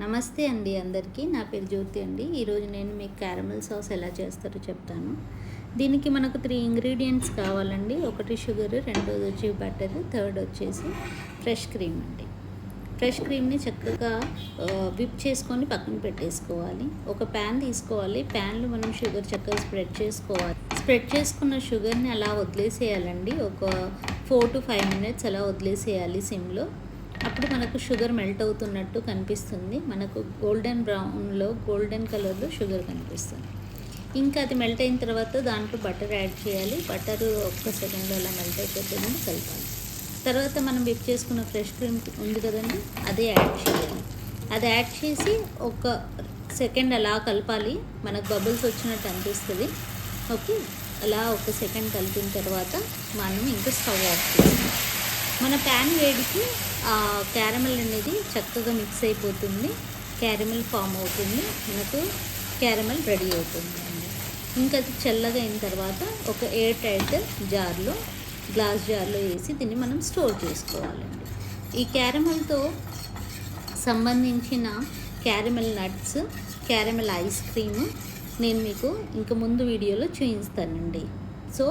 నమస్తే అండి అందరికీ. నా పేరు జ్యోతి అండి. ఈరోజు నేను మీకు క్యారమెల్ సాస్ ఎలా చేస్తారో చెప్తాను. దీనికి మనకు 3 ఇంగ్రీడియంట్స్ కావాలండి. ఒకటి షుగర్, రెండోది వచ్చి బటర్, థర్డ్ వచ్చేసి ఫ్రెష్ క్రీమ్ అండి. ఫ్రెష్ క్రీమ్ని చక్కగా విప్ చేసుకొని పక్కన పెట్టేసుకోవాలి. ఒక ప్యాన్ తీసుకోవాలి. ప్యాన్లో మనం షుగర్ చక్కగా స్ప్రెడ్ చేసుకోవాలి. స్ప్రెడ్ చేసుకున్న షుగర్ని అలా వదిలేసేయాలండి. ఒక 4 to 5 minutes అలా వదిలేసేయాలి సిమ్లో. అప్పుడు మనకు షుగర్ మెల్ట్ అవుతున్నట్టు కనిపిస్తుంది. మనకు గోల్డెన్ కలర్లో షుగర్ కనిపిస్తుంది. ఇంకా అది మెల్ట్ అయిన తర్వాత దాంట్లో బటర్ యాడ్ చేయాలి. బటర్ ఒక్క సెకండ్లో అలా మెల్ట్ అయిపోతుంది, కలపాలి. తర్వాత మనం విప్ చేసుకున్న ఫ్రెష్ క్రీమ్ ఉంది కదండి, అదే యాడ్ చేయాలి. అది యాడ్ చేసి ఒక సెకండ్ అలా కలపాలి. మనకు బబుల్స్ వచ్చినట్టు అనిపిస్తుంది. ఓకే, అలా ఒక సెకండ్ కలిపిన తర్వాత మనం ఇంకా స్టవ్ ఆఫ్ చేయాలి. మన ప్యాన్ వేడికి క్యారమెల్ అనేది చక్కగా మిక్స్ అయిపోతుంది. క్యారమెల్ ఫామ్ అవుతుంది. మనకు క్యారమెల్ రెడీ అవుతుంది అండి. ఇంకా అది చల్లగా అయిన తర్వాత ఒక ఎయిర్ టైట్ గ్లాస్ జార్లో వేసి దీన్ని మనం స్టోర్ చేసుకోవాలండి. ఈ క్యారమెల్తో సంబంధించిన caramel nuts, caramel ice cream నేను మీకు ఇంక ముందు వీడియోలో చూపిస్తానండి. సో